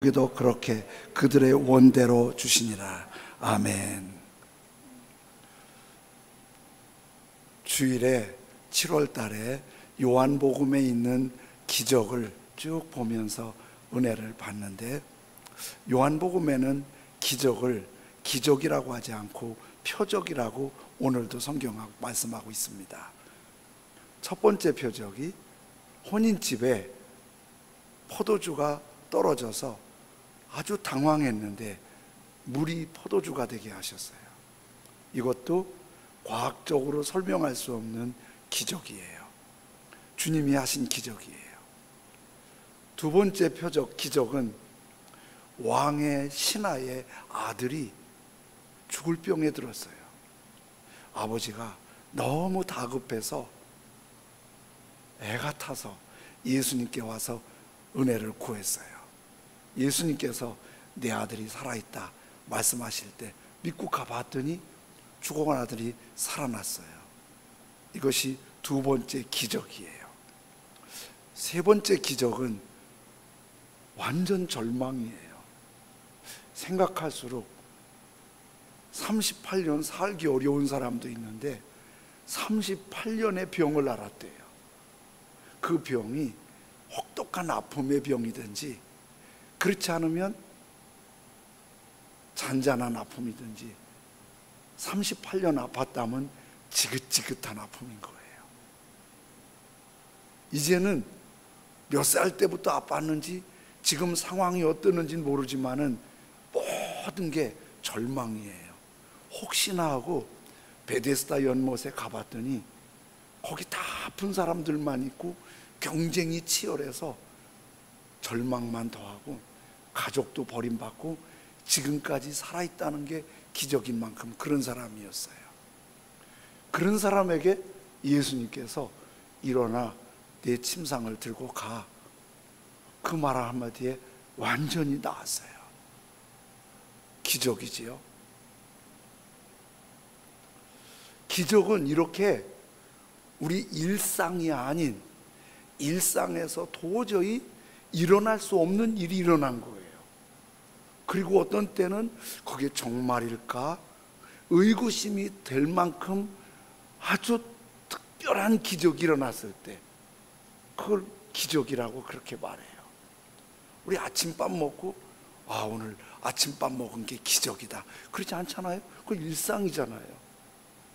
우리도 그렇게 그들의 원대로 주시니라. 아멘. 주일에 7월 달에 요한복음에 있는 기적을 쭉 보면서 은혜를 받는데, 요한복음에는 기적을 기적이라고 하지 않고 표적이라고 오늘도 성경하고 말씀하고 있습니다. 첫 번째 표적이 혼인집에 포도주가 떨어져서 아주 당황했는데 물이 포도주가 되게 하셨어요. 이것도 과학적으로 설명할 수 없는 기적이에요. 주님이 하신 기적이에요. 두 번째 표적 기적은 왕의 신하의 아들이 죽을 병에 들었어요. 아버지가 너무 다급해서 애가 타서 예수님께 와서 은혜를 구했어요. 예수님께서 내 아들이 살아있다 말씀하실 때 믿고 가봤더니 죽어간 아들이 살아났어요. 이것이 두 번째 기적이에요. 세 번째 기적은 완전 절망이에요. 생각할수록 38년 살기 어려운 사람도 있는데 38년의 병을 앓았대요. 그 병이 혹독한 아픔의 병이든지, 그렇지 않으면 잔잔한 아픔이든지, 38년 아팠다면 지긋지긋한 아픔인 거예요. 이제는 몇 살 때부터 아팠는지 지금 상황이 어떠는지는 모르지만은 모든 게 절망이에요. 혹시나 하고 베데스다 연못에 가봤더니 거기 다 아픈 사람들만 있고 경쟁이 치열해서 절망만 더하고 가족도 버림받고 지금까지 살아있다는 게 기적인 만큼 그런 사람이었어요. 그런 사람에게 예수님께서 일어나 내 침상을 들고 가, 그 말 한마디에 완전히 나았어요. 기적이지요. 기적은 이렇게 우리 일상이 아닌 일상에서 도저히 일어날 수 없는 일이 일어난 거예요. 그리고 어떤 때는 그게 정말일까 의구심이 될 만큼 아주 특별한 기적이 일어났을 때 그걸 기적이라고 그렇게 말해요. 우리 아침밥 먹고 오늘 아침밥 먹은 게 기적이다 그러지 않잖아요. 그건 일상이잖아요.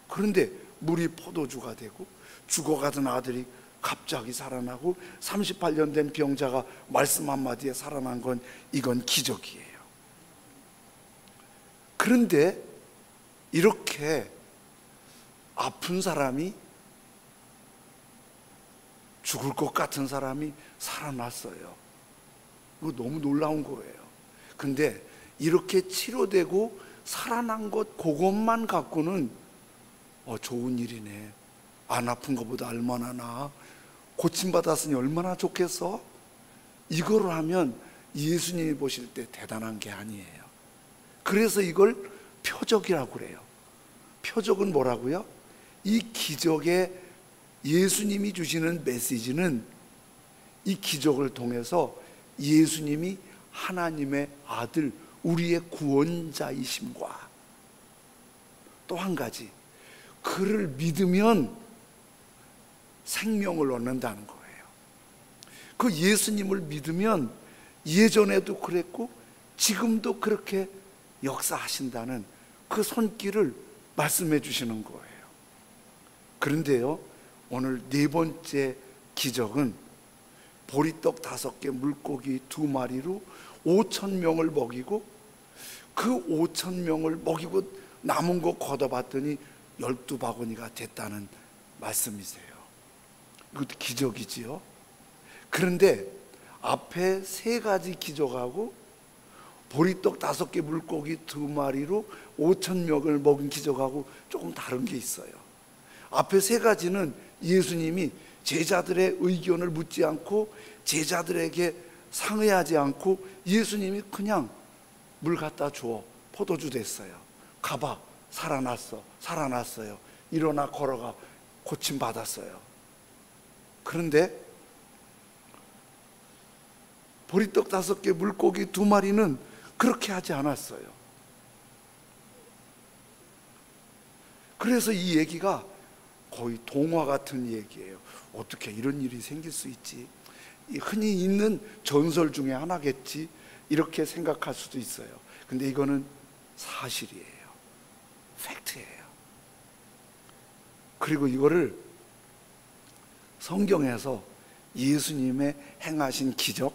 그런데 물이 포도주가 되고 죽어가던 아들이 갑자기 살아나고 38년 된 병자가 말씀 한마디에 살아난 건 이건 기적이에요. 그런데 이렇게 아픈 사람이, 죽을 것 같은 사람이 살아났어요. 이거 너무 놀라운 거예요. 근데 이렇게 치료되고 살아난 것 그것만 갖고는 좋은 일이네, 안 아픈 것보다 얼마나 나아, 고침받았으니 얼마나 좋겠어, 이거를 하면 예수님이 보실 때 대단한 게 아니에요. 그래서 이걸 표적이라고 그래요. 표적은 뭐라고요? 이 기적에 예수님이 주시는 메시지는 이 기적을 통해서 예수님이 하나님의 아들, 우리의 구원자이심과 또 한 가지, 그를 믿으면 생명을 얻는다는 거예요. 그 예수님을 믿으면 예전에도 그랬고 지금도 그렇게 역사하신다는 그 손길을 말씀해 주시는 거예요. 그런데요, 오늘 네 번째 기적은 보리떡 5개 물고기 2마리로 5,000명을 먹이고, 그 5,000명을 먹이고 남은 거 걷어봤더니 12바구니가 됐다는 말씀이세요. 이것도 기적이지요. 그런데 앞에 3가지 기적하고 보리떡 5개 물고기 2마리로 5,000명을 먹인 기적하고 조금 다른 게 있어요. 앞에 3가지는 예수님이 제자들의 의견을 묻지 않고 제자들에게 상의하지 않고 예수님이 그냥 물 갖다 줘, 포도주 됐어요. 가봐, 살아났어요. 일어나 걸어가, 고침받았어요. 그런데 보리떡 5개, 물고기 2마리는 그렇게 하지 않았어요. 그래서 이 얘기가 거의 동화 같은 얘기예요. 어떻게 이런 일이 생길 수 있지? 흔히 있는 전설 중에 하나겠지? 이렇게 생각할 수도 있어요. 근데 이거는 사실이에요. 팩트예요. 그리고 이거를 성경에서 예수님의 행하신 기적,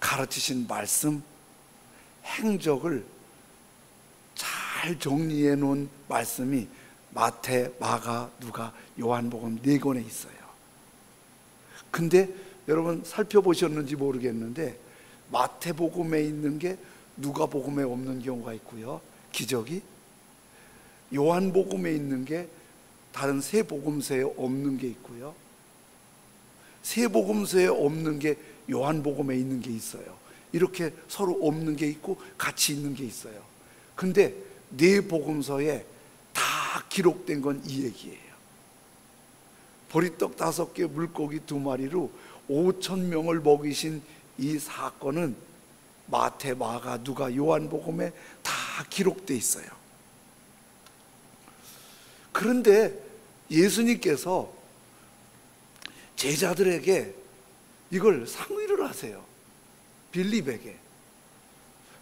가르치신 말씀, 행적을 잘 정리해 놓은 말씀이 마태, 마가, 누가, 요한복음 4권에 있어요. 근데 여러분 살펴보셨는지 모르겠는데 마태복음에 있는 게 누가복음에 없는 경우가 있고요, 기적이 요한복음에 있는 게 다른 세 복음서에 없는 게 있고요, 세 복음서에 없는 게 요한복음에 있는 게 있어요. 이렇게 서로 없는 게 있고 같이 있는 게 있어요. 근데 네 복음서에 다 기록된 건 이 얘기예요. 보리떡 5개, 물고기 2마리로 5,000명을 먹이신 이 사건은 마태, 마가, 누가, 요한복음에 다 기록돼 있어요. 그런데 예수님께서 제자들에게 이걸 상의를 하세요. 빌립에게.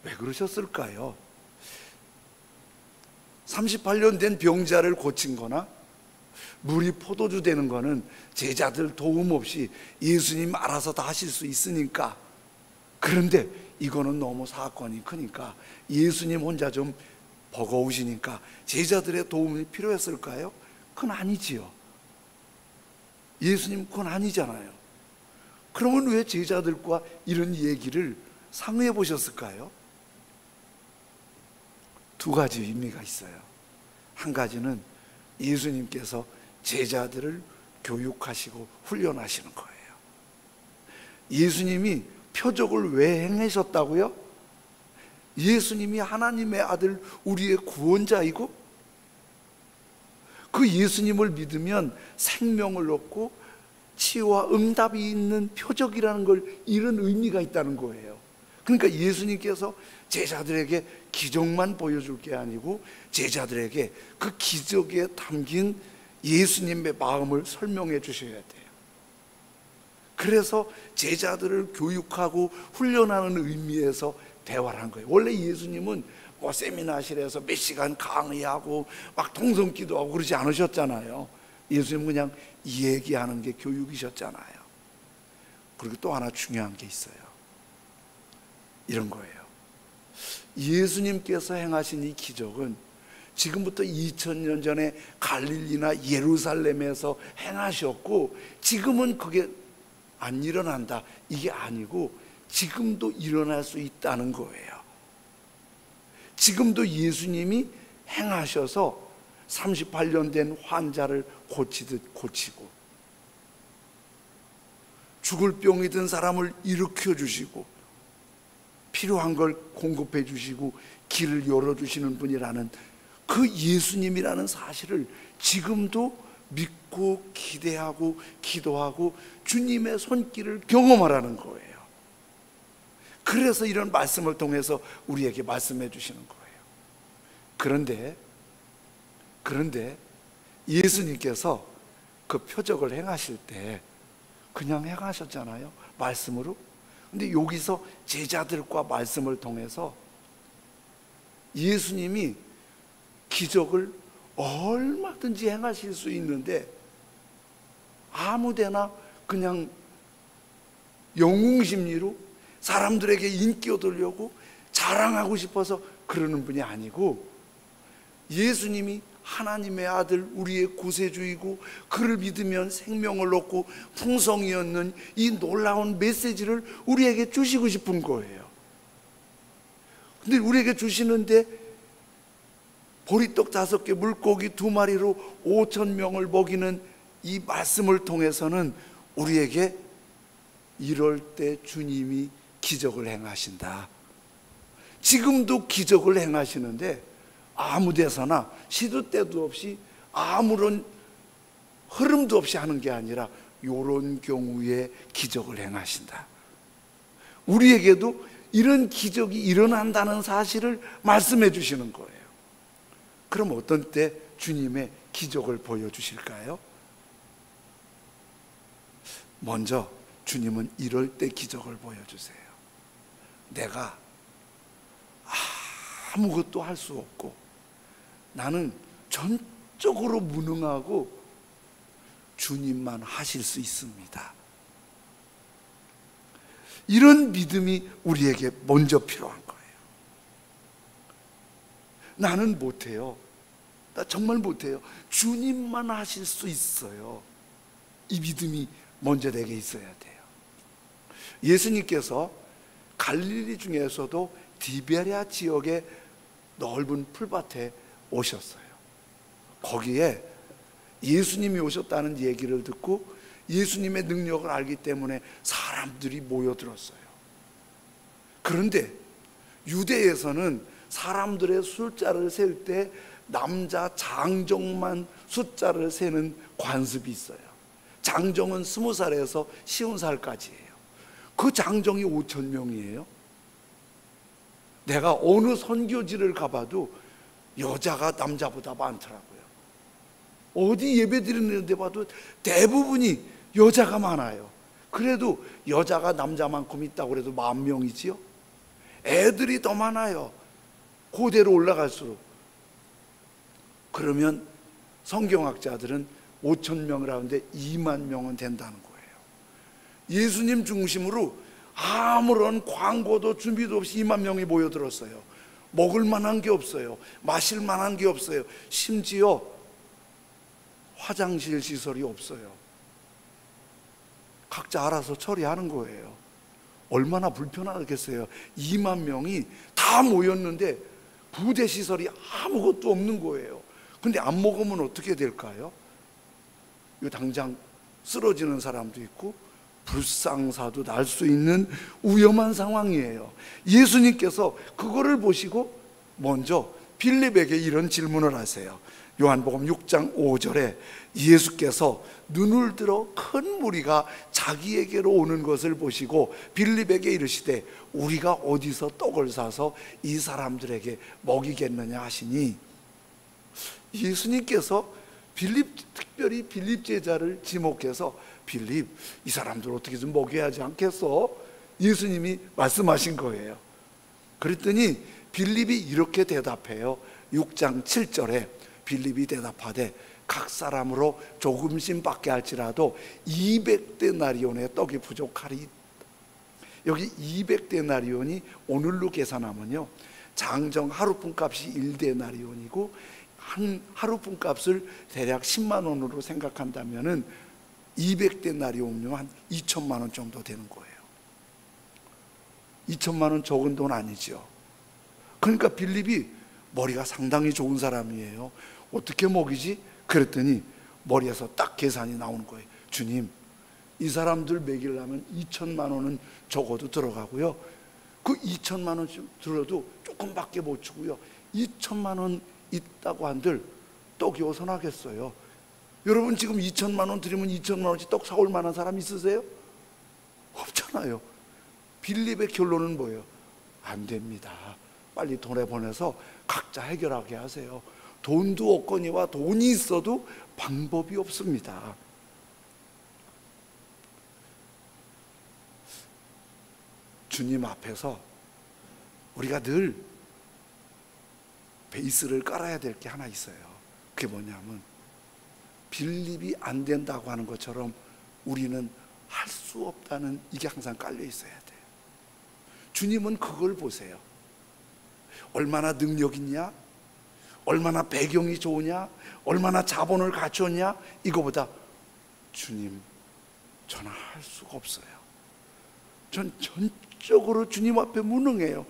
왜 그러셨을까요? 38년 된 병자를 고친 거나 물이 포도주 되는 거는 제자들 도움 없이 예수님 알아서 다 하실 수 있으니까. 그런데 이거는 너무 사건이 크니까 예수님 혼자 좀 버거우시니까 제자들의 도움이 필요했을까요? 그건 아니지요. 예수님 그건 아니잖아요. 그러면 왜 제자들과 이런 얘기를 상의해 보셨을까요? 2가지 의미가 있어요. 한 가지는 예수님께서 제자들을 교육하시고 훈련하시는 거예요. 예수님이 표적을 왜 행하셨다고요? 예수님이 하나님의 아들, 우리의 구원자이고 그 예수님을 믿으면 생명을 얻고 치유와 응답이 있는 표적이라는 걸, 이런 의미가 있다는 거예요. 그러니까 예수님께서 제자들에게 기적만 보여줄 게 아니고 제자들에게 그 기적에 담긴 예수님의 마음을 설명해 주셔야 돼요. 그래서 제자들을 교육하고 훈련하는 의미에서 대화를 한 거예요. 원래 예수님은 뭐 세미나실에서 몇 시간 강의하고 막 통성기도하고 그러지 않으셨잖아요. 예수님은 그냥 얘기하는 게 교육이셨잖아요. 그리고 또 하나 중요한 게 있어요. 이런 거예요. 예수님께서 행하신 이 기적은 지금부터 2000년 전에 갈릴리나 예루살렘에서 행하셨고 지금은 그게 안 일어난다, 이게 아니고 지금도 일어날 수 있다는 거예요. 지금도 예수님이 행하셔서 38년 된 환자를 고치듯 고치고, 죽을 병이 든 사람을 일으켜 주시고, 필요한 걸 공급해 주시고 길을 열어주시는 분이라는 그 예수님이라는 사실을 지금도 믿고 기대하고 기도하고 주님의 손길을 경험하라는 거예요. 그래서 이런 말씀을 통해서 우리에게 말씀해 주시는 거예요. 그런데 예수님께서 그 표적을 행하실 때 그냥 행하셨잖아요, 말씀으로. 근데 여기서 제자들과 말씀을 통해서 예수님이 기적을 얼마든지 행하실 수 있는데 아무데나 그냥 영웅심리로 사람들에게 인기 얻으려고 자랑하고 싶어서 그러는 분이 아니고, 예수님이 하나님의 아들, 우리의 구세주이고 그를 믿으면 생명을 얻고 풍성이 얻는 이 놀라운 메시지를 우리에게 주시고 싶은 거예요. 근데 우리에게 주시는데 보리떡 5개, 물고기 2마리로 5,000명을 먹이는 이 말씀을 통해서는 우리에게 이럴 때 주님이 기적을 행하신다, 지금도 기적을 행하시는데 아무 데서나 시도 때도 없이 아무런 흐름도 없이 하는 게 아니라 이런 경우에 기적을 행하신다. 우리에게도 이런 기적이 일어난다는 사실을 말씀해 주시는 거예요. 그럼 어떤 때 주님의 기적을 보여주실까요? 먼저 주님은 이럴 때 기적을 보여주세요. 내가 아무것도 할 수 없고 나는 전적으로 무능하고 주님만 하실 수 있습니다. 이런 믿음이 우리에게 먼저 필요한 거예요. 나는 못해요. 나 정말 못해요. 주님만 하실 수 있어요. 이 믿음이 먼저 내게 있어야 돼요. 예수님께서 갈릴리 중에서도 디베랴 지역의 넓은 풀밭에 오셨어요. 거기에 예수님이 오셨다는 얘기를 듣고 예수님의 능력을 알기 때문에 사람들이 모여들었어요. 그런데 유대에서는 사람들의 숫자를 셀 때 남자 장정만 숫자를 세는 관습이 있어요. 장정은 20살에서 50살까지예요. 그 장정이 5,000명이에요. 내가 어느 선교지를 가봐도 여자가 남자보다 많더라고요. 어디 예배 드리는 데 봐도 대부분이 여자가 많아요. 그래도 여자가 남자만큼 있다고 해도 10,000명이지요. 애들이 더 많아요. 고대로 올라갈수록. 그러면 성경학자들은 5,000명을 하는데 20,000명은 된다는 거예요. 예수님 중심으로 아무런 광고도 준비도 없이 20,000명이 모여들었어요. 먹을 만한 게 없어요. 마실 만한 게 없어요. 심지어 화장실 시설이 없어요. 각자 알아서 처리하는 거예요. 얼마나 불편하겠어요. 20,000명이 다 모였는데 부대 시설이 아무것도 없는 거예요. 근데 안 먹으면 어떻게 될까요? 당장 쓰러지는 사람도 있고 불상사도 날 수 있는 위험한 상황이에요. 예수님께서 그거를 보시고 먼저 빌립에게 이런 질문을 하세요. 요한복음 6장 5절에 예수께서 눈을 들어 큰 무리가 자기에게로 오는 것을 보시고 빌립에게 이르시되 우리가 어디서 떡을 사서 이 사람들에게 먹이겠느냐 하시니, 예수님께서 특별히 빌립 제자를 지목해서 빌립, 이 사람들 어떻게 좀 먹여야 하지 않겠어? 예수님이 말씀하신 거예요. 그랬더니 빌립이 이렇게 대답해요. 6장 7절에 빌립이 대답하되 각 사람으로 조금씩 받게 할지라도 200데나리온의 떡이 부족하리. 여기 200데나리온이 오늘로 계산하면요, 장정 하루품 값이 1데나리온이고 한 하루품 값을 대략 10만 원으로 생각한다면은 200데나리온이면 한 2천만 원 정도 되는 거예요. 2천만 원 적은 돈 아니죠. 그러니까 빌립이 머리가 상당히 좋은 사람이에요. 어떻게 먹이지? 그랬더니 머리에서 딱 계산이 나오는 거예요. 주님, 이 사람들 먹이려면 2천만 원은 적어도 들어가고요, 그 2천만 원 들어도 조금밖에 못 주고요, 2천만 원 있다고 한들 떡이 어디서 나겠어요? 여러분 지금 2천만 원 드리면 2천만 원치 떡 사올 만한 사람 있으세요? 없잖아요. 빌립의 결론은 뭐예요? 안 됩니다. 빨리 돈에 보내서 각자 해결하게 하세요. 돈도 없거니와 돈이 있어도 방법이 없습니다. 주님 앞에서 우리가 늘 베이스를 깔아야 될 게 하나 있어요. 그게 뭐냐면 빌립이 안 된다고 하는 것처럼 우리는 할 수 없다는, 이게 항상 깔려 있어야 돼요. 주님은 그걸 보세요. 얼마나 능력 있냐, 얼마나 배경이 좋으냐, 얼마나 자본을 갖췄냐, 이거보다 주님, 저는 할 수가 없어요. 전 전적으로 주님 앞에 무능해요.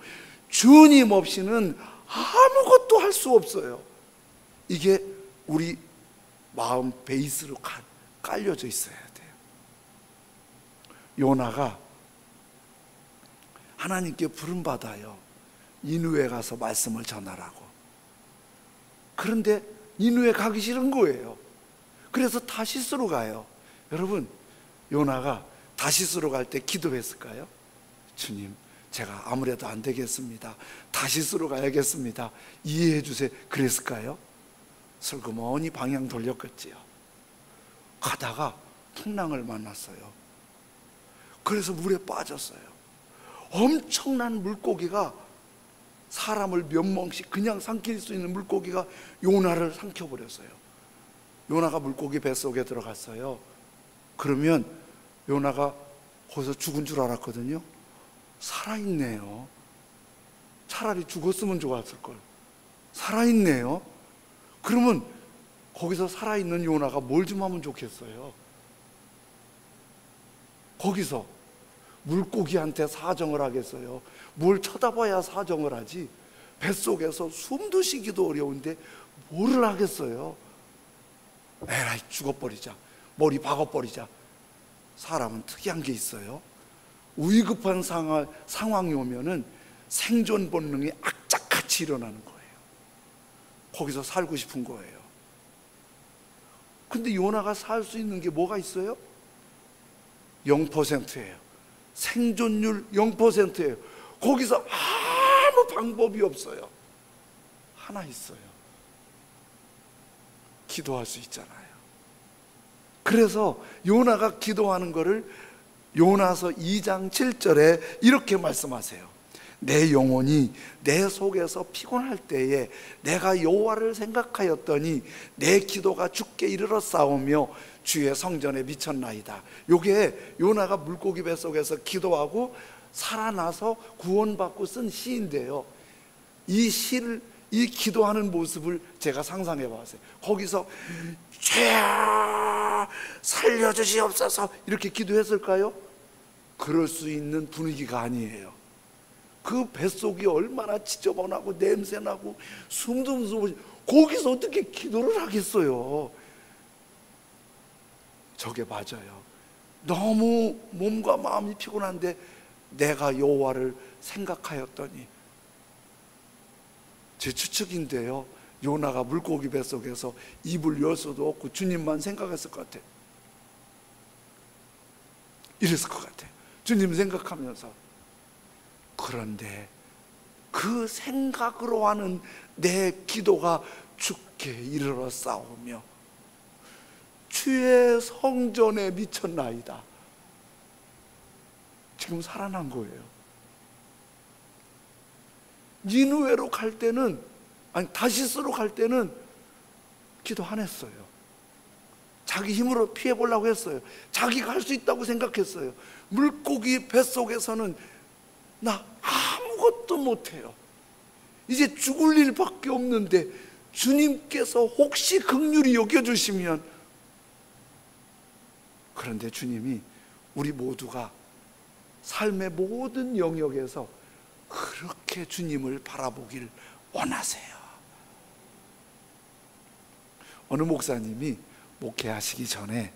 주님 없이는 아무것도 할 수 없어요. 이게 우리 마음 베이스로 깔려져 있어야 돼요. 요나가 하나님께 부름받아요. 니느웨 가서 말씀을 전하라고. 그런데 니느웨 가기 싫은 거예요. 그래서 다시스로 가요. 여러분, 요나가 다시스로 갈 때 기도했을까요? 주님, 제가 아무래도 안 되겠습니다. 다시스로 가야겠습니다. 이해해 주세요. 그랬을까요? 슬그머니 방향 돌렸겠지요. 가다가 풍랑을 만났어요. 그래서 물에 빠졌어요. 엄청난 물고기가, 사람을 몇 멍씩 그냥 삼킬 수 있는 물고기가 요나를 삼켜버렸어요. 요나가 물고기 뱃속에 들어갔어요. 그러면 요나가 거기서 죽은 줄 알았거든요. 살아있네요. 차라리 죽었으면 좋았을걸. 살아있네요. 그러면 거기서 살아있는 요나가 뭘 좀 하면 좋겠어요. 거기서 물고기한테 사정을 하겠어요. 뭘 쳐다봐야 사정을 하지. 뱃속에서 숨도 쉬기도 어려운데 뭐를 하겠어요. 에라이, 죽어버리자, 머리 박아버리자. 사람은 특이한 게 있어요. 위급한 상황이 오면은 생존 본능이 악착같이 일어나는 거예요. 거기서 살고 싶은 거예요. 근데 요나가 살 수 있는 게 뭐가 있어요? 0%예요. 생존율 0%예요. 거기서 아무 방법이 없어요. 하나 있어요. 기도할 수 있잖아요. 그래서 요나가 기도하는 거를 요나서 2장 7절에 이렇게 말씀하세요. 내 영혼이 내 속에서 피곤할 때에 내가 여호와를 생각하였더니 내 기도가 주께 이르러 싸우며 주의 성전에 미쳤나이다. 요게 요나가 물고기 뱃속에서 기도하고 살아나서 구원받고 쓴 시인데요. 이 시를, 이 기도하는 모습을 제가 상상해 봤어요. 거기서 죄야 살려주시옵소서 이렇게 기도했을까요? 그럴 수 있는 분위기가 아니에요. 그 뱃속이 얼마나 지저분하고 냄새나고 숨도 못 쉬고, 거기서 어떻게 기도를 하겠어요? 저게 맞아요. 너무 몸과 마음이 피곤한데 내가 여호와를 생각하였더니, 제 추측인데요, 요나가 물고기 뱃속에서 입을 열 수도 없고 주님만 생각했을 것 같아요. 이랬을 것 같아요. 주님 생각하면서. 그런데 그 생각으로 하는 내 기도가 주께 이르러 싸우며 주의 성전에 미쳤나이다. 지금 살아난 거예요. 니느웨로 갈 때는, 아니 다시스로 갈 때는 기도 안 했어요. 자기 힘으로 피해 보려고 했어요. 자기가 할 수 있다고 생각했어요. 물고기 뱃속에서는 나 아무것도 못해요. 이제 죽을 일밖에 없는데 주님께서 혹시 긍휼히 여겨주시면. 그런데 주님이 우리 모두가 삶의 모든 영역에서 그렇게 주님을 바라보길 원하세요. 어느 목사님이 목회하시기 전에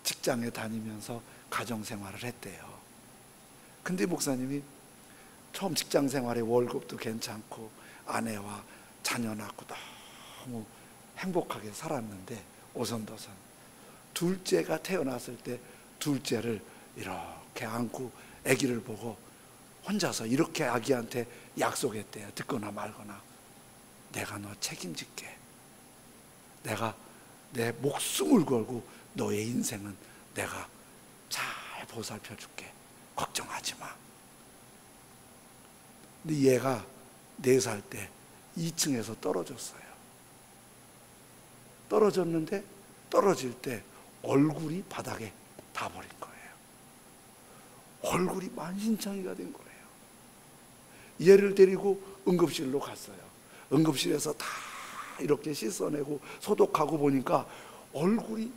직장에 다니면서 가정생활을 했대요. 근데 목사님이 처음 직장생활에 월급도 괜찮고 아내와 자녀 낳고 너무 행복하게 살았는데 오손도손 둘째가 태어났을 때 둘째를 이렇게 안고 아기를 보고 혼자서 이렇게 아기한테 약속했대요. 듣거나 말거나. 내가 너 책임질게. 내가 내 목숨을 걸고 너의 인생은 내가 잘 보살펴 줄게. 걱정하지 마. 근데 얘가 4살 때 2층에서 떨어졌어요. 떨어졌는데 떨어질 때 얼굴이 바닥에 닿아버린 거예요. 얼굴이 만신창이가 된 거예요. 얘를 데리고 응급실로 갔어요. 응급실에서 다 이렇게 씻어내고 소독하고 보니까 얼굴이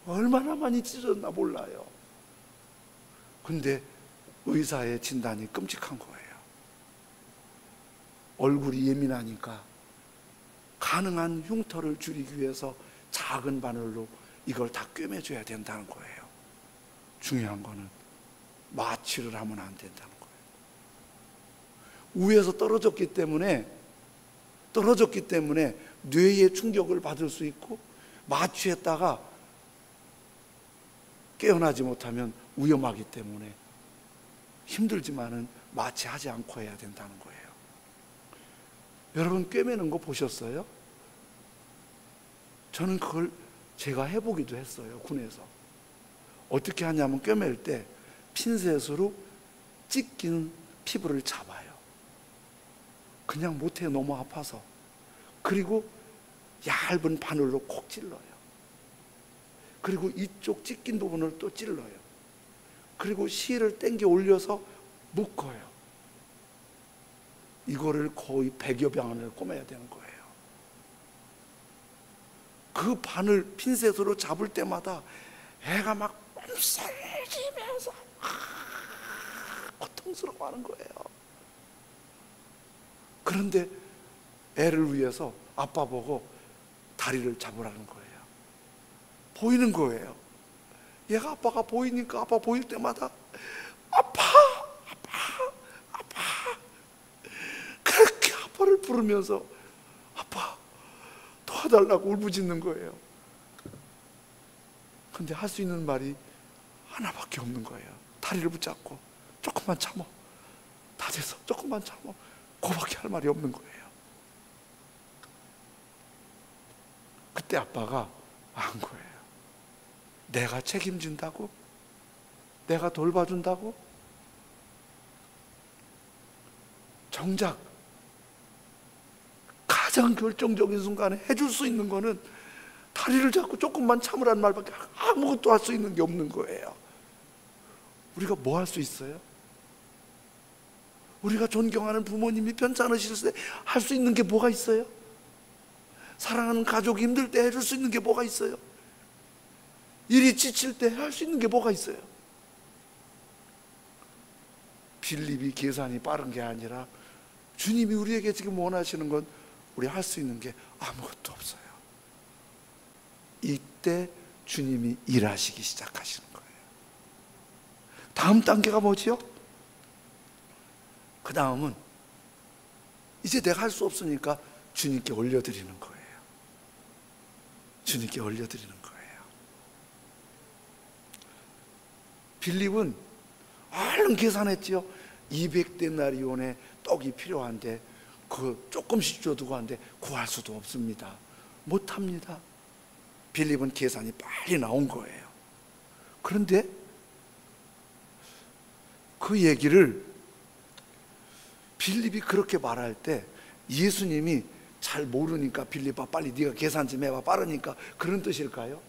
얼마나 많이 찢어졌나 몰라요. 근데 의사의 진단이 끔찍한 거예요. 얼굴이 예민하니까 가능한 흉터를 줄이기 위해서 작은 바늘로 이걸 다 꿰매줘야 된다는 거예요. 중요한 거는 마취를 하면 안 된다는 거예요. 위에서 떨어졌기 때문에 뇌에 충격을 받을 수 있고, 마취했다가 깨어나지 못하면 위험하기 때문에 힘들지만은 마치 하지 않고 해야 된다는 거예요. 여러분 꿰매는 거 보셨어요? 저는 그걸 제가 해보기도 했어요. 군에서. 어떻게 하냐면 꿰맬 때 핀셋으로 찢긴 피부를 잡아요. 그냥 못해, 너무 아파서. 그리고 얇은 바늘로 콕 찔러요. 그리고 이쪽 찢긴 부분을 또 찔러요. 그리고 실을 당겨 올려서 묶어요. 이거를 거의 100여 방을 꼬매야 되는 거예요. 그 바늘 핀셋으로 잡을 때마다 애가 막 몸살지면서 고통스러워하는 거예요. 그런데 애를 위해서 아빠 보고 다리를 잡으라는 거예요. 보이는 거예요. 얘가 아빠가 보이니까 아빠 보일 때마다 아파, 아파, 아파. 그렇게 아빠를 부르면서 아빠 도와달라고 울부짖는 거예요. 근데 할 수 있는 말이 하나밖에 없는 거예요. 다리를 붙잡고 조금만 참어, 다 됐어, 조금만 참어. 그거밖에 할 말이 없는 거예요. 그때 아빠가 안 거예요. 내가 책임진다고? 내가 돌봐준다고? 정작 가장 결정적인 순간에 해줄 수 있는 거는 다리를 잡고 조금만 참으라는 말밖에 아무것도 할 수 있는 게 없는 거예요. 우리가 뭐 할 수 있어요? 우리가 존경하는 부모님이 편찮으실 때 할 수 있는 게 뭐가 있어요? 사랑하는 가족이 힘들 때 해줄 수 있는 게 뭐가 있어요? 일이 지칠 때 할 수 있는 게 뭐가 있어요? 빌립이 계산이 빠른 게 아니라 주님이 우리에게 지금 원하시는 건 우리 할 수 있는 게 아무것도 없어요. 이때 주님이 일하시기 시작하시는 거예요. 다음 단계가 뭐지요? 그 다음은 이제 내가 할 수 없으니까 주님께 올려드리는 거예요. 주님께 올려드리는 거예요. 빌립은 얼른 계산했지요. 200데나리온의 떡이 필요한데 그 조금씩 줘두고 하는데 구할 수도 없습니다. 못합니다. 빌립은 계산이 빨리 나온 거예요. 그런데 그 얘기를 빌립이 그렇게 말할 때 예수님이 잘 모르니까 빌립아 빨리 네가 계산 좀 해봐, 빠르니까, 그런 뜻일까요?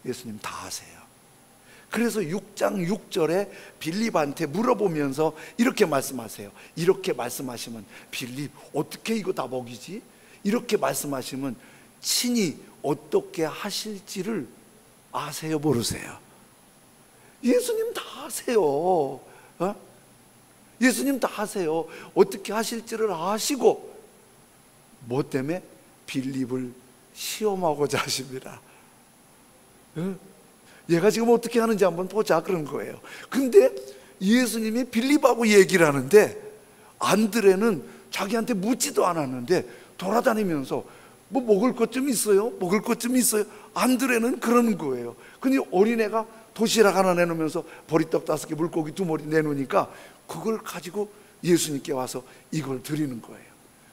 예수님 다 아세요. 그래서 6장 6절에 빌립한테 물어보면서 이렇게 말씀하세요. 이렇게 말씀하시면 빌립 어떻게 이거 다 먹이지? 이렇게 말씀하시면 친히 어떻게 하실지를 아세요, 모르세요? 예수님 다 아세요. 예수님 다 아세요. 어떻게 하실지를 아시고 뭐 때문에? 빌립을 시험하고자 하십니다. 얘가 지금 어떻게 하는지 한번 보자, 그런 거예요. 근데 예수님이 빌립하고 얘기를 하는데 안드레는 자기한테 묻지도 않았는데 돌아다니면서 뭐 먹을 것 좀 있어요? 먹을 것 좀 있어요? 안드레는 그러는 거예요. 근데 어린애가 도시락 하나 내놓으면서 보리떡 5개, 물고기 2마리 내놓으니까 그걸 가지고 예수님께 와서 이걸 드리는 거예요.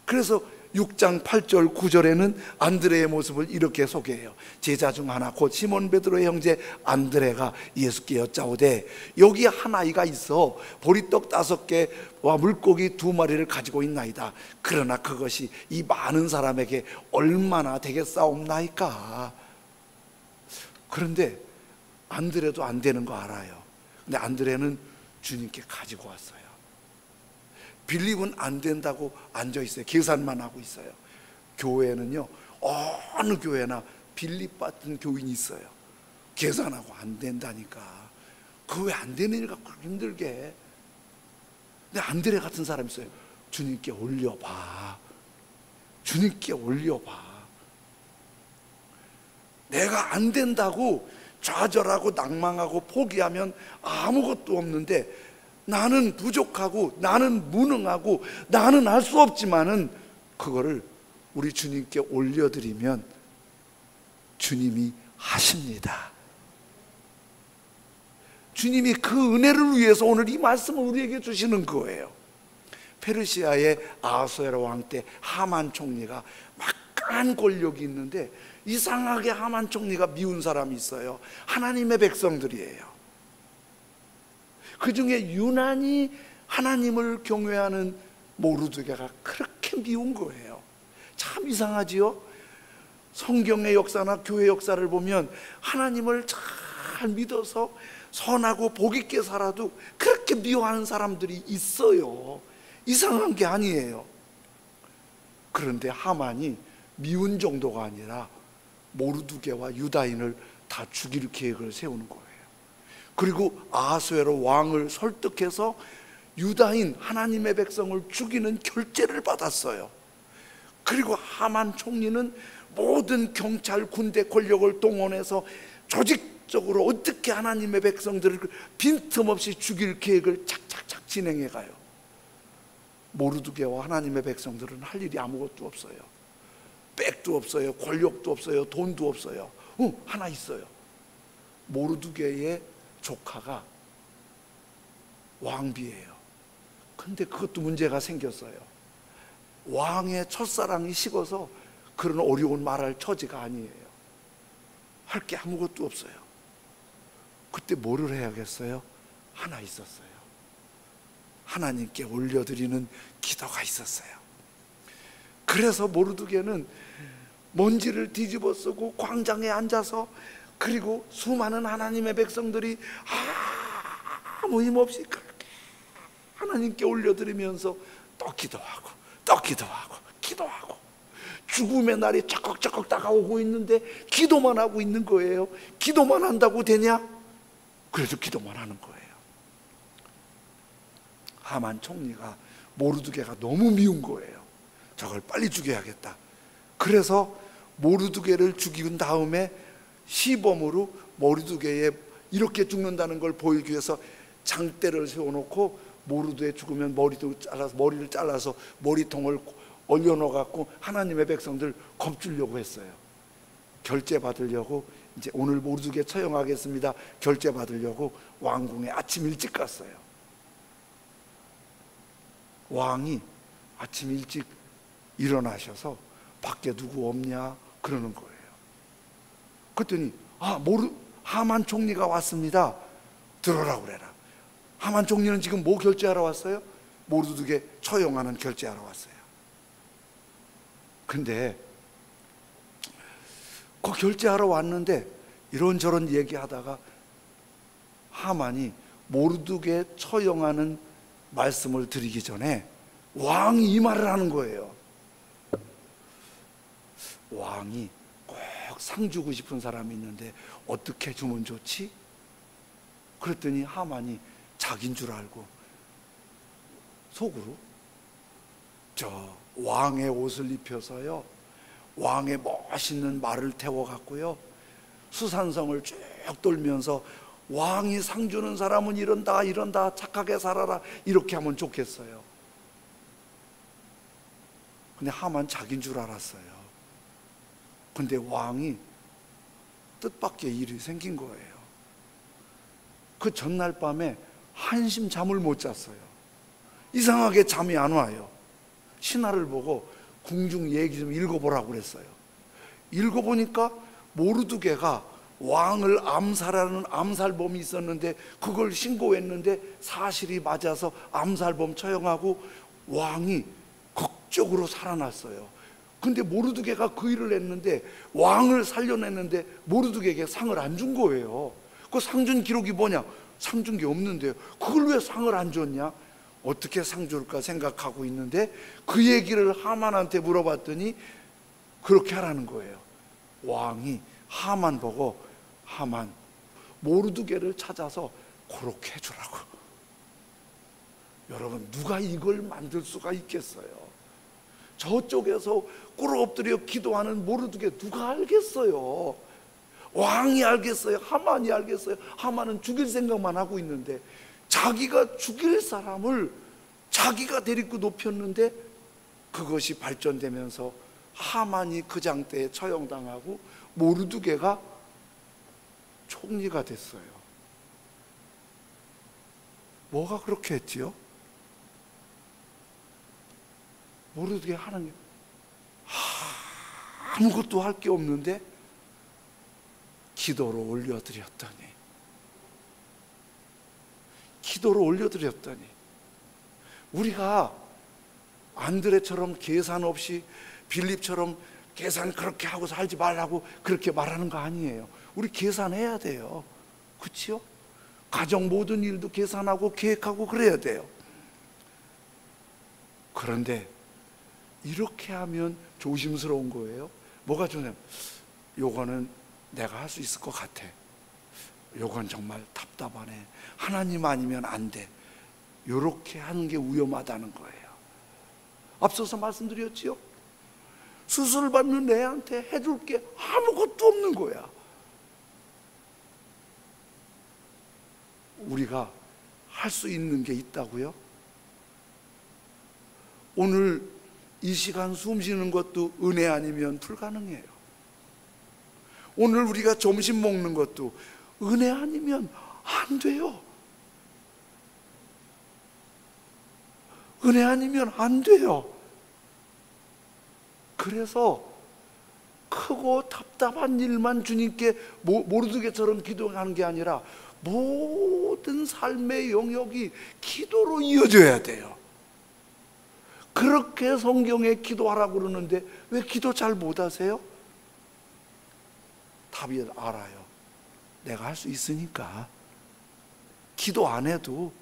그래서 6장 8절 9절에는 안드레의 모습을 이렇게 소개해요. 제자 중 하나 곧 시몬 베드로의 형제 안드레가 예수께 여짜오되 여기 한 아이가 있어 보리떡 5개와 물고기 2마리를 가지고 있나이다. 그러나 그것이 이 많은 사람에게 얼마나 되겠사옵나이까. 그런데 안드레도 안 되는 거 알아요. 근데 안드레는 주님께 가지고 왔어요. 빌립은 안 된다고 앉아있어요. 계산만 하고 있어요. 교회는요, 어느 교회나 빌립 같은 교인이 있어요. 계산하고 안 된다니까. 그 왜 안 되는 일 갖고 힘들게 해. 근데 안드레 같은 사람이 있어요. 주님께 올려봐. 주님께 올려봐. 내가 안 된다고 좌절하고 낭망하고 포기하면 아무것도 없는데 나는 부족하고 나는 무능하고 나는 할 수 없지만은 그거를 우리 주님께 올려드리면 주님이 하십니다. 주님이 그 은혜를 위해서 오늘 이 말씀을 우리에게 주시는 거예요. 페르시아의 아하수에로 왕 때 하만 총리가 막강한 권력이 있는데 이상하게 하만 총리가 미운 사람이 있어요. 하나님의 백성들이에요. 그 중에 유난히 하나님을 경외하는 모르드게가 그렇게 미운 거예요. 참 이상하지요? 성경의 역사나 교회 역사를 보면 하나님을 잘 믿어서 선하고 복 있게 살아도 그렇게 미워하는 사람들이 있어요. 이상한 게 아니에요. 그런데 하만이 미운 정도가 아니라 모르드게와 유다인을 다 죽일 계획을 세우는 거예요. 그리고 아하수에로 왕을 설득해서 유다인 하나님의 백성을 죽이는 결제를 받았어요. 그리고 하만 총리는 모든 경찰 군대 권력을 동원해서 조직적으로 어떻게 하나님의 백성들을 빈틈없이 죽일 계획을 착착착 진행해 가요. 모르드게와 하나님의 백성들은 할 일이 아무것도 없어요. 백도 없어요. 권력도 없어요. 돈도 없어요. 하나 있어요. 모르드게의 조카가 왕비예요. 근데 그것도 문제가 생겼어요. 왕의 첫사랑이 식어서 그런 어려운 말할 처지가 아니에요. 할 게 아무것도 없어요. 그때 뭐를 해야겠어요? 하나 있었어요. 하나님께 올려드리는 기도가 있었어요. 그래서 모르드게는 먼지를 뒤집어 쓰고 광장에 앉아서, 그리고 수많은 하나님의 백성들이 아무 힘없이 그렇게 하나님께 올려드리면서 또 기도하고 또 기도하고 기도하고, 죽음의 날이 쩍쩍쩍 다가오고 있는데 기도만 하고 있는 거예요. 기도만 한다고 되냐? 그래도 기도만 하는 거예요. 하만 총리가 모르드게가 너무 미운 거예요. 저걸 빨리 죽여야겠다. 그래서 모르드게를 죽인 다음에 시범으로 모르드게의 이렇게 죽는다는 걸 보이기 위해서 장대를 세워놓고 모르드게 죽으면 머리를 잘라서 머리통을 올려놓아갖고 하나님의 백성들 겁주려고 했어요. 결제 받으려고, 이제 오늘 모르드게 처형하겠습니다. 결제 받으려고 왕궁에 아침 일찍 갔어요. 왕이 아침 일찍 일어나셔서 밖에 누구 없냐 그러는 거예요. 그랬더니 하만 총리가 왔습니다. 들어라고 그래라. 하만 총리는 지금 뭐 결제하러 왔어요? 모르드게 처형하는 결제하러 왔어요. 근데 그 결제하러 왔는데 이런저런 얘기하다가 하만이 모르드게 처형하는 말씀을 드리기 전에 왕이 이 말을 하는 거예요. 왕이 꼭 상 주고 싶은 사람이 있는데 어떻게 주면 좋지? 그랬더니 하만이 자기인 줄 알고 속으로 저 왕의 옷을 입혀서요, 왕의 멋있는 말을 태워갖고요, 수산성을 쭉 돌면서 왕이 상 주는 사람은 이런다 이런다 착하게 살아라 이렇게 하면 좋겠어요. 근데 하만 자기인 줄 알았어요. 근데 왕이 뜻밖의 일이 생긴 거예요. 그 전날 밤에 한심 잠을 못 잤어요. 이상하게 잠이 안 와요. 신하를 보고 궁중 얘기 좀 읽어보라고 그랬어요. 읽어보니까 모르드게가 왕을 암살하는 암살범이 있었는데 그걸 신고했는데 사실이 맞아서 암살범 처형하고 왕이 극적으로 살아났어요. 근데 모르드게가 그 일을 했는데 왕을 살려냈는데 모르드게에게 상을 안 준 거예요. 그 상 준 기록이 뭐냐? 상 준 게 없는데요. 그걸 왜 상을 안 줬냐? 어떻게 상 줄까 생각하고 있는데 그 얘기를 하만한테 물어봤더니 그렇게 하라는 거예요. 왕이 하만 보고, 하만 모르드게를 찾아서 그렇게 해주라고. 여러분, 누가 이걸 만들 수가 있겠어요? 저쪽에서 꿇어 엎드려 기도하는 모르드게 누가 알겠어요? 왕이 알겠어요? 하만이 알겠어요? 하만은 죽일 생각만 하고 있는데, 자기가 죽일 사람을 자기가 데리고 높였는데 그것이 발전되면서 하만이 그 장대에 처형당하고 모르드게가 총리가 됐어요. 뭐가 그렇게 했지요? 모르게 하는 게 아무것도 할 게 없는데 기도로 올려드렸더니 우리가 안드레처럼 계산 없이 빌립처럼 계산 그렇게 하고 살지 말라고 그렇게 말하는 거 아니에요. 우리 계산해야 돼요. 그렇지요? 가정 모든 일도 계산하고 계획하고 그래야 돼요. 그런데 이렇게 하면 조심스러운 거예요. 뭐가 좋냐면 요거는 내가 할 수 있을 것 같아. 요건 정말 답답하네. 하나님 아니면 안 돼. 요렇게 하는 게 위험하다는 거예요. 앞서서 말씀드렸지요? 수술 받는 애한테 해줄 게 아무것도 없는 거야. 우리가 할 수 있는 게 있다고요? 오늘 이 시간 숨 쉬는 것도 은혜 아니면 불가능해요. 오늘 우리가 점심 먹는 것도 은혜 아니면 안 돼요. 은혜 아니면 안 돼요. 그래서 크고 답답한 일만 주님께 모르드게처럼 기도하는 게 아니라 모든 삶의 영역이 기도로 이어져야 돼요. 그렇게 성경에 기도하라고 그러는데 왜 기도 잘 못하세요? 답이 알아요. 내가 할 수 있으니까. 기도 안 해도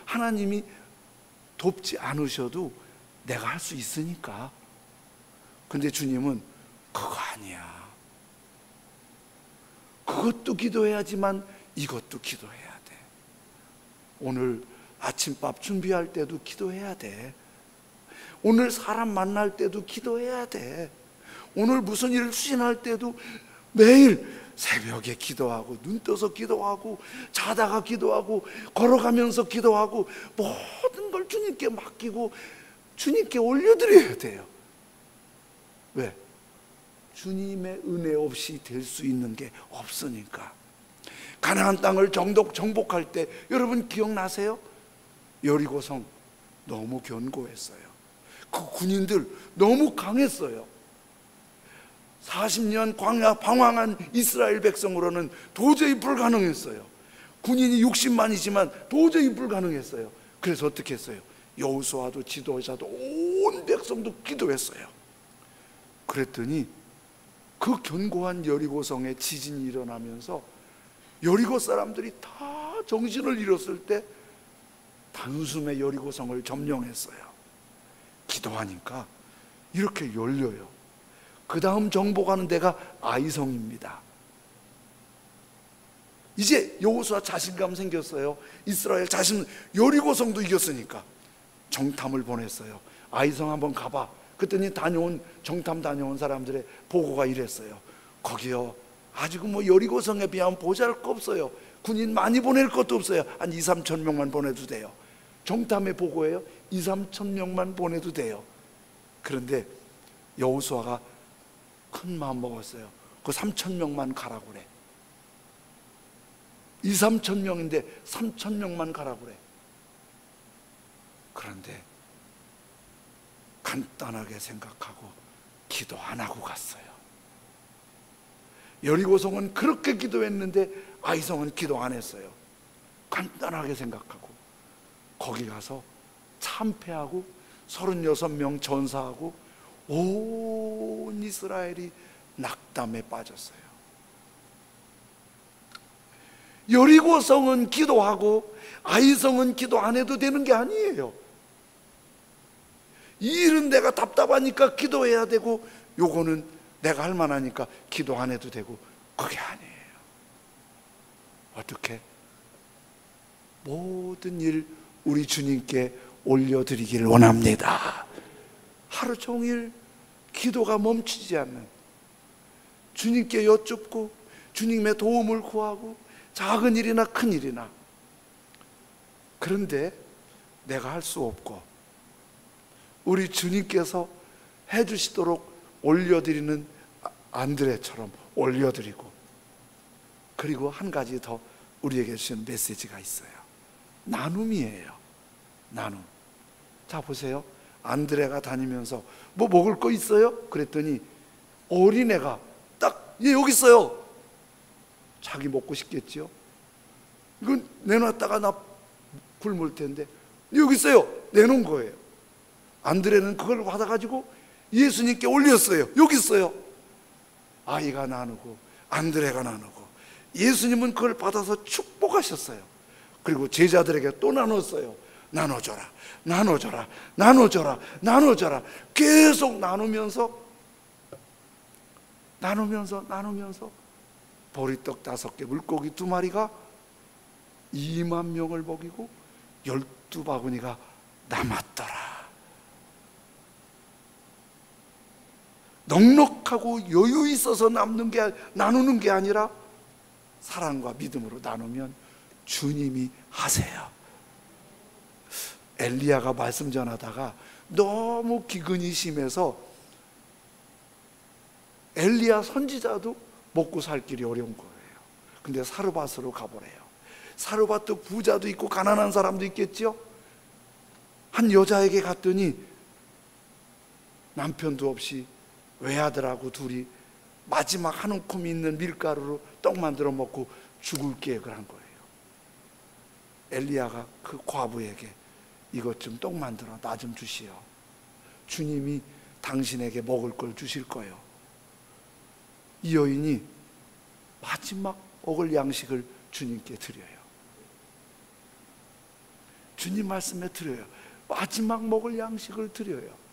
하나님이 돕지 않으셔도 내가 할 수 있으니까. 근데 주님은 그거 아니야. 그것도 기도해야지만 이것도 기도해야 돼. 오늘 아침밥 준비할 때도 기도해야 돼. 오늘 사람 만날 때도 기도해야 돼. 오늘 무슨 일을 수신할 때도 매일 새벽에 기도하고 눈 떠서 기도하고 자다가 기도하고 걸어가면서 기도하고 모든 걸 주님께 맡기고 주님께 올려드려야 돼요. 왜? 주님의 은혜 없이 될 수 있는 게 없으니까. 가나안 땅을 정복할 때 여러분 기억나세요? 여리고성 너무 견고했어요. 그 군인들 너무 강했어요. 40년 방황한 이스라엘 백성으로는 도저히 불가능했어요. 군인이 60만이지만 도저히 불가능했어요. 그래서 어떻게 했어요? 여호수아도 지도자도 온 백성도 기도했어요. 그랬더니 그 견고한 여리고성에 지진이 일어나면서 여리고 사람들이 다 정신을 잃었을 때 단숨에 여리고성을 점령했어요. 기도하니까 이렇게 열려요. 그 다음 정복하는 데가 아이성입니다. 이제 여호수아 자신감 생겼어요. 이스라엘 자신 여리고성도 이겼으니까 정탐을 보냈어요. 아이성 한번 가봐. 그랬더니 정탐 다녀온 사람들의 보고가 이랬어요. 거기요 아직 여리고성에 비하면 보잘것 없어요. 군인 많이 보낼 것도 없어요. 한 2, 3천 명만 보내도 돼요. 정탐의 보고예요. 2, 3천 명만 보내도 돼요. 그런데 여호수아가 큰 마음 먹었어요. 그 3천 명만 가라고 그래. 2, 3천 명인데 3천 명만 가라고 그래. 그런데 간단하게 생각하고 기도 안 하고 갔어요. 여리고성은 그렇게 기도했는데 아이성은 기도 안 했어요. 간단하게 생각하고 거기 가서 참패하고 36명 전사하고 온 이스라엘이 낙담에 빠졌어요. 여리고성은 기도하고 아이성은 기도 안 해도 되는 게 아니에요. 이 일은 내가 답답하니까 기도해야 되고 요거는 내가 할 만하니까 기도 안 해도 되고 그게 아니에요. 어떻게? 모든 일 우리 주님께 올려드리기를 원합니다. 하루 종일 기도가 멈추지 않는, 주님께 여쭙고 주님의 도움을 구하고 작은 일이나 큰 일이나. 그런데 내가 할 수 없고 우리 주님께서 해주시도록 올려드리는 안드레처럼 올려드리고, 그리고 한 가지 더 우리에게 주신 메시지가 있어요. 나눔이에요. 나눔. 자, 보세요. 안드레가 다니면서 뭐 먹을 거 있어요? 그랬더니 어린애가 딱, 얘 여기 있어요. 자기 먹고 싶겠지요. 이건 내놨다가 나 굶을 텐데 여기 있어요. 내놓은 거예요. 안드레는 그걸 받아가지고 예수님께 올렸어요. 여기 있어요. 아이가 나누고 안드레가 나누고 예수님은 그걸 받아서 축복하셨어요. 그리고 제자들에게 또 나눴어요. 나눠줘라, 나눠줘라, 나눠줘라, 나눠줘라. 계속 나누면서 보리떡 5개, 물고기 2마리가 2만 명을 먹이고 12바구니가 남았더라. 넉넉하고 여유 있어서 나누는 게 아니라 사랑과 믿음으로 나누면 주님이 하세요. 엘리야가 말씀 전하다가 너무 기근이 심해서 엘리야 선지자도 먹고 살 길이 어려운 거예요. 근데 사르밧으로 가보래요. 사르밧도 부자도 있고 가난한 사람도 있겠죠. 한 여자에게 갔더니 남편도 없이 외아들하고 둘이 마지막 한 움큼 있는 밀가루로 떡 만들어 먹고 죽을 계획을 한 거예요. 엘리야가 그 과부에게 이것 좀 떡 만들어 나 좀 주시오. 주님이 당신에게 먹을 걸 주실 거예요. 이 여인이 마지막 먹을 양식을 주님께 드려요. 주님 말씀에 드려요. 마지막 먹을 양식을 드려요.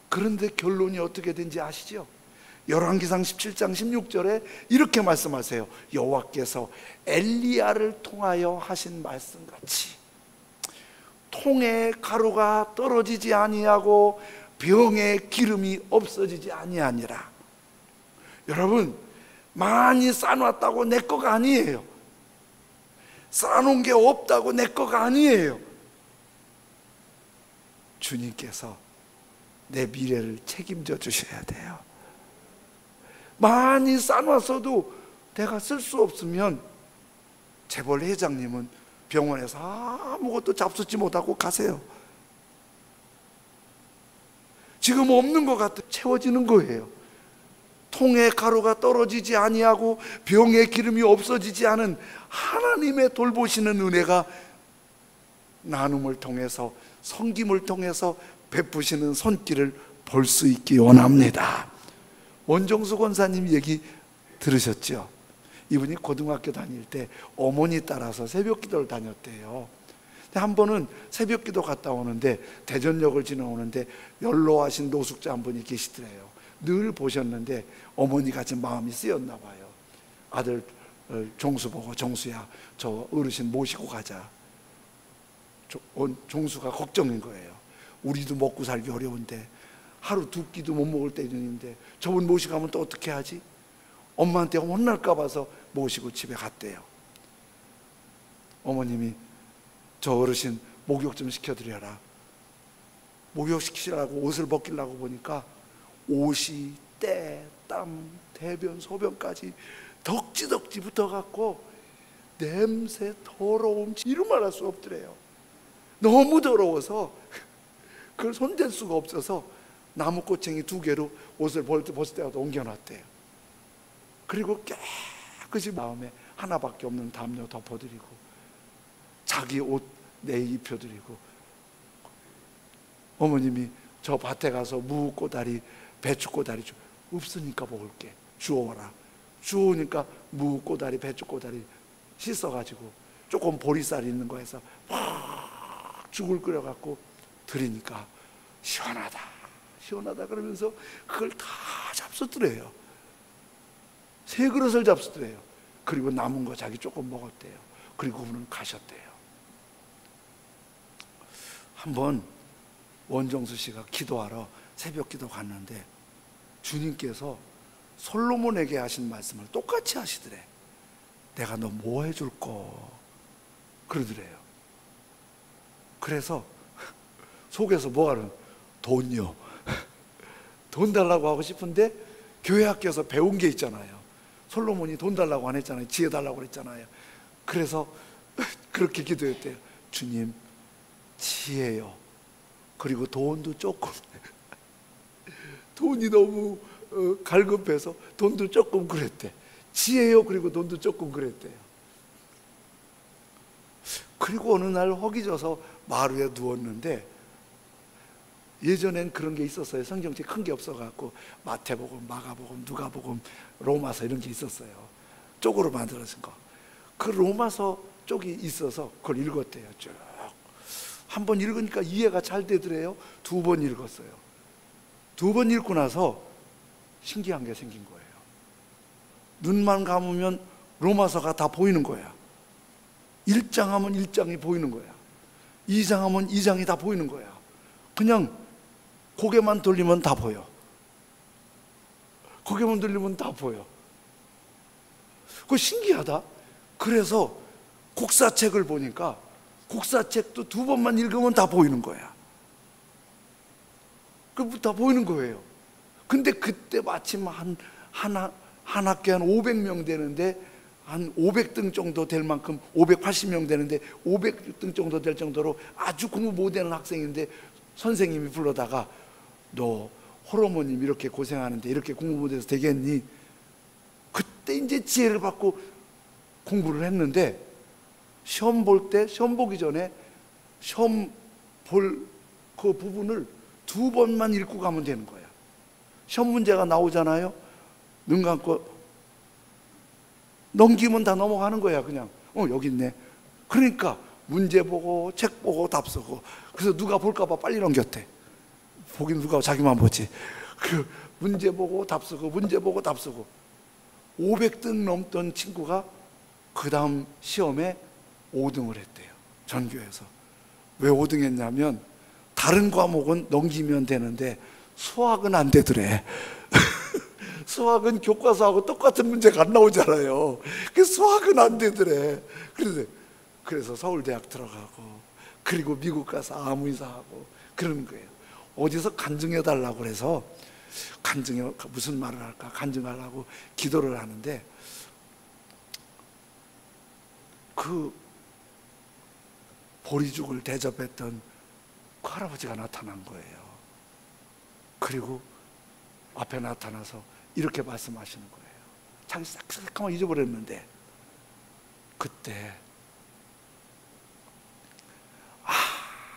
그런데 결론이 어떻게 된지 아시죠? 열왕기상 17장 16절에 이렇게 말씀하세요. 여호와께서 엘리야를 통하여 하신 말씀같이 통에 가루가 떨어지지 아니하고 병에 기름이 없어지지 아니하니라. 여러분, 많이 싸놨다고 내 거가 아니에요. 쌓아놓은 게 없다고 내 거가 아니에요. 주님께서 내 미래를 책임져 주셔야 돼요. 많이 쌓아놨어도 내가 쓸 수 없으면 재벌 회장님은 병원에서 아무것도 잡수지 못하고 가세요. 지금 없는 것 같아 채워지는 거예요. 통에 가루가 떨어지지 아니하고 병에 기름이 없어지지 않은 하나님의 돌보시는 은혜가 나눔을 통해서, 섬김을 통해서 베푸시는 손길을 볼 수 있기 원합니다. 원정수 권사님 얘기 들으셨죠? 이분이 고등학교 다닐 때 어머니 따라서 새벽기도를 다녔대요. 한 번은 새벽기도 갔다 오는데 대전역을 지나오는데 연로하신 노숙자 한 분이 계시더래요. 늘 보셨는데 어머니가 좀 마음이 쓰였나 봐요. 아들 종수 보고, 종수야 저 어르신 모시고 가자. 종수가 걱정인 거예요. 우리도 먹고 살기 어려운데 하루 2끼도 못 먹을 때인데 저분 모시고 가면 또 어떻게 하지? 엄마한테 혼날까 봐서 모시고 집에 갔대요. 어머님이 저 어르신 목욕 좀 시켜드려라. 목욕시키라고 옷을 벗기려고 보니까 옷이 때, 땀, 대변, 소변까지 덕지덕지 붙어갖고 냄새, 더러움, 이루 말할 수 없더래요. 너무 더러워서 그걸 손댈 수가 없어서 나무 꼬챙이 2개로 옷을 벗을 때마다 옮겨놨대요. 그리고 깨끗이 마음에 하나밖에 없는 담요 덮어드리고 자기 옷 내 입혀드리고, 어머님이 저 밭에 가서 무 꼬다리, 배추 꼬다리 없으니까 먹을게 주워와라. 주우니까 무 꼬다리, 배추 꼬다리 씻어가지고 조금 보리쌀 있는 거 해서 막 죽을 끓여갖고 드리니까 시원하다 시원하다 그러면서 그걸 다 잡수더래요. 3그릇을 잡수더래요. 그리고 남은 거 자기 조금 먹었대요. 그리고 그분은 가셨대요. 한번 원정수 씨가 기도하러 새벽 기도 갔는데 주님께서 솔로몬에게 하신 말씀을 똑같이 하시더래. 내가 너 뭐 해줄 거 그러더래요. 그래서 속에서 뭐가 그러는, 돈요. 돈 달라고 하고 싶은데 교회 학교에서 배운 게 있잖아요. 솔로몬이 돈 달라고 안 했잖아요. 지혜 달라고 그랬잖아요. 그래서 그렇게 기도했대요. 주님, 지혜요. 그리고 돈도 조금. 돈이 너무 갈급해서 돈도 조금 그랬대. 지혜요. 그리고 돈도 조금 그랬대요. 그리고 어느 날 허기져서 마루에 누웠는데, 예전엔 그런 게 있었어요. 성경책 큰 게 없어갖고 마태복음, 마가복음, 누가복음, 로마서 이런 게 있었어요. 쪽으로 만들어진 거. 그 로마서 쪽이 있어서 그걸 읽었대요. 쭉 한 번 읽으니까 이해가 잘 되더래요. 2번 읽었어요. 2번 읽고 나서 신기한 게 생긴 거예요. 눈만 감으면 로마서가 다 보이는 거야. 1장 하면 1장이 보이는 거야. 2장 하면 2장이 다 보이는 거야. 그냥 고개만 돌리면 다 보여. 고개만 돌리면 다 보여. 그거 신기하다. 그래서 국사책을 보니까 국사책도 2번만 읽으면 다 보이는 거야. 다 보이는 거예요. 근데 그때 마침 한 학기에 한 500명 되는데, 한 500등 정도 될 만큼, 580명 되는데 500등 정도 될 정도로 아주 공부 못하는 학생인데, 선생님이 불러다가 너 호러머님 이렇게 고생하는데 이렇게 공부 못해서 되겠니? 그때 이제 지혜를 받고 공부를 했는데, 시험 볼 때, 시험 보기 전에 시험 볼 그 부분을 2번만 읽고 가면 되는 거야. 시험 문제가 나오잖아요. 눈 감고 넘기면 다 넘어가는 거야. 그냥 여기 있네. 그러니까 문제 보고 책 보고 답 쓰고. 그래서 누가 볼까 봐 빨리 넘겼대. 보긴 누가, 자기만 보지. 그 문제 보고 답 쓰고, 문제 보고 답 쓰고. 500등 넘던 친구가 그 다음 시험에 5등을 했대요. 전교에서. 왜 5등 했냐면, 다른 과목은 넘기면 되는데 수학은 안 되더래. 수학은 교과서하고 똑같은 문제가 안 나오잖아요. 그 수학은 안 되더래. 그래서 서울대학 들어가고, 그리고 미국 가서 아무이사하고 그러는 거예요. 어디서 간증해 달라고 그래서, 무슨 말을 할까 간증하려고 기도를 하는데, 그 보리죽을 대접했던 그 할아버지가 나타난 거예요. 그리고 앞에 나타나서 이렇게 말씀하시는 거예요. 자기 싹싹하면 잊어버렸는데, 그때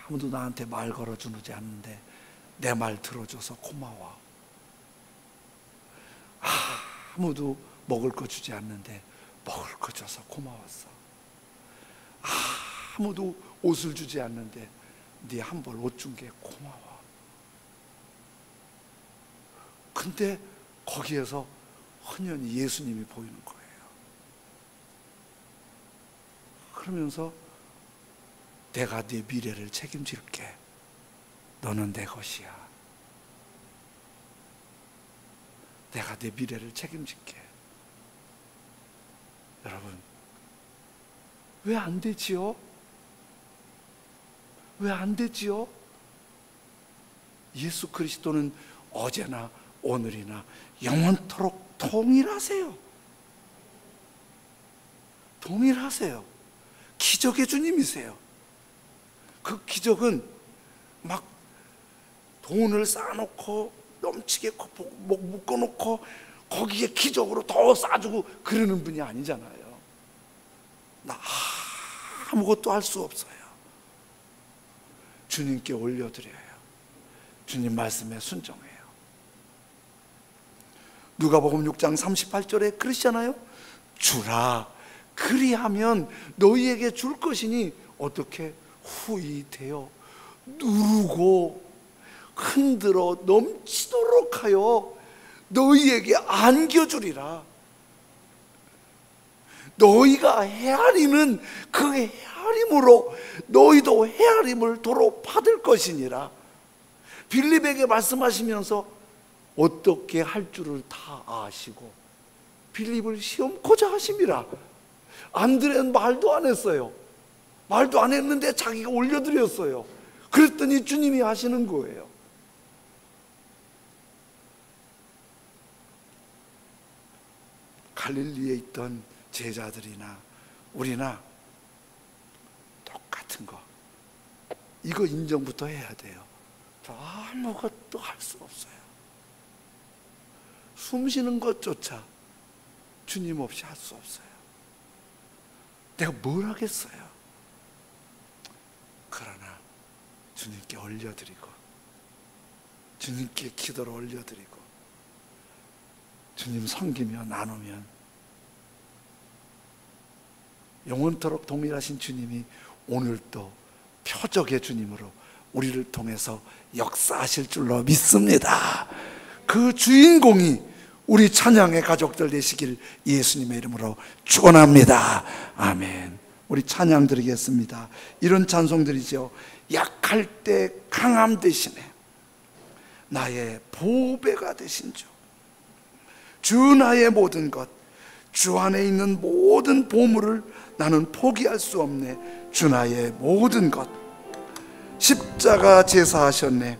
아무도 나한테 말 걸어주지 않는데 내 말 들어줘서 고마워. 아무도 먹을 거 주지 않는데 먹을 거 줘서 고마웠어. 아무도 옷을 주지 않는데 네 한 벌 옷 준 게 고마워. 근데 거기에서 헌연히 예수님이 보이는 거예요. 그러면서 내가 네 미래를 책임질게. 너는 내 것이야. 내가 네 미래를 책임질게. 여러분, 왜 안 되지요? 왜 안 되지요? 예수 그리스도는 어제나 오늘이나 영원토록 동일하세요. 동일하세요. 기적의 주님이세요. 그 기적은 막 돈을 쌓아놓고 넘치게 묶어놓고 거기에 기적으로 더 쌓아주고 그러는 분이 아니잖아요. 나 아무것도 할 수 없어요. 주님께 올려드려요. 주님 말씀에 순종해요. 누가복음 6장 38절에 그러시잖아요. 주라, 그리하면 너희에게 줄 것이니 어떻게 후이되어 누르고 흔들어 넘치도록 하여 너희에게 안겨주리라. 너희가 헤아리는 그 헤아림으로 너희도 헤아림을 도로 받을 것이니라. 빌립에게 말씀하시면서 어떻게 할 줄을 다 아시고 빌립을 시험코자 하심이라. 안드레는 말도 안 했어요. 말도 안 했는데 자기가 올려드렸어요. 그랬더니 주님이 하시는 거예요. 갈릴리에 있던 제자들이나 우리나 똑같은 거, 이거 인정부터 해야 돼요. 저 아무것도 할 수 없어요. 숨 쉬는 것조차 주님 없이 할 수 없어요. 내가 뭘 하겠어요? 그러나 주님께 올려드리고, 주님께 기도를 올려드리고, 주님 섬기며 나누면 영원토록 동일하신 주님이 오늘도 표적의 주님으로 우리를 통해서 역사하실 줄로 믿습니다. 그 주인공이 우리 찬양의 가족들 되시길 예수님의 이름으로 축원합니다. 아멘. 우리 찬양 드리겠습니다. 이런 찬송들이죠. 약할 때 강함 되시네, 나의 보배가 되신 주, 주 나의 모든 것, 주 안에 있는 모든 보물을 나는 포기할 수 없네, 주 나의 모든 것, 십자가 제사하셨네,